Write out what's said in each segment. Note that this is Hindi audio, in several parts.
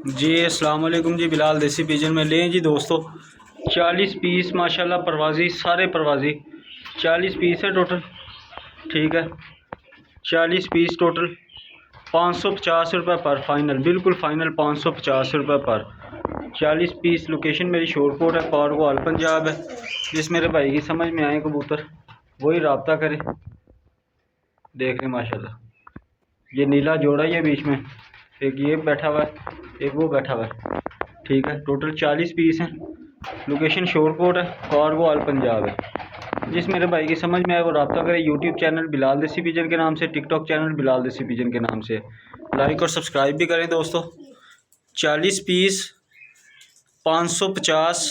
जी अस्सलाम वालेकुम जी। बिलाल देसी पिजन में लें जी दोस्तों 40 पीस माशाल्लाह परवाज़ी, सारे परवाज़ी 40 पीस है टोटल। ठीक है 40 पीस टोटल 550 रुपये पर फाइनल, बिल्कुल फ़ाइनल 550 रुपये पर 40 पीस। लोकेशन मेरी शोरकोट है, कार्गो आल पंजाब है। जिस मेरे भाई की समझ में आए कबूतर वही रब्ता करे। देख लें माशाल्लाह, ये नीला जोड़ा ही है बीच में, एक ये बैठा हुआ है, एक वो बैठा हुआ है। ठीक है टोटल 40 पीस हैं। लोकेशन शोरकोट है, कार्गो आल पंजाब है। जिस मेरे भाई की समझ में आए वो रब्ता करे। यूट्यूब चैनल बिलाल देसी पिजन के नाम से, टिकटॉक चैनल बिलाल देसी पिजन के नाम से। लाइक और सब्सक्राइब भी करें दोस्तों। 40 पीस 550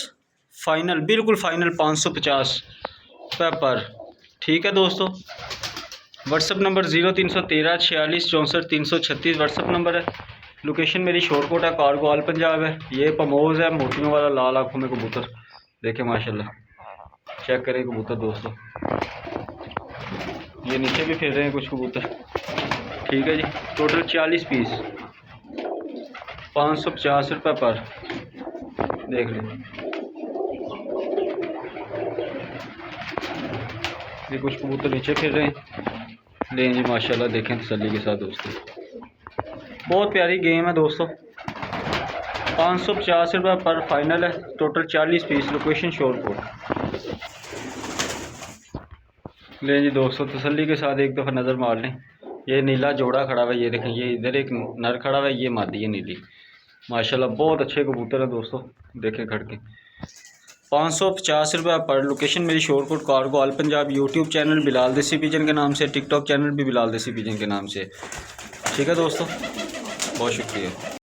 फाइनल, बिल्कुल फ़ाइनल 550 रुपये पर। ठीक है दोस्तों, व्हाट्सअप नंबर 0313 46 64 336 व्हाट्सअप नंबर है। लोकेशन मेरी शोरकोट है, कार्गो आल पंजाब है। ये पमोज है, मोतियों वाला लाल आँखों में कबूतर। देखें माशाल्लाह, चेक करें कबूतर दोस्तों। ये नीचे भी फिर रहे हैं कुछ कबूतर। ठीक है जी, टोटल 40 पीस 550 रुपये पर। देख लें, ये कुछ कबूतर नीचे फिर रहे हैं। लें जी माशाल्लाह, देखें तसल्ली के साथ दोस्तों। बहुत प्यारी गेम है दोस्तों। 550 रुपये पर फाइनल है, टोटल 40 पीस। लोकेशन शोरकोट। लें जी दोस्तों, तसल्ली के साथ एक दफ़ा नज़र मार लें। ये नीला जोड़ा खड़ा हुआ है, ये देखें, ये इधर एक नर खड़ा हुआ है, ये मादी है नीली। माशाल्लाह बहुत अच्छे कबूतर है दोस्तों। देखें खड़ के 550 रुपये पर। लोकेशन मेरी शोरकोट, कार्गो आल पंजाब। यूट्यूब चैनल बिलाल देसी पिजन के नाम से, टिकटॉक चैनल भी बिलाल देसी पिजन के नाम से। ठीक है दोस्तों, बहुत शुक्रिया।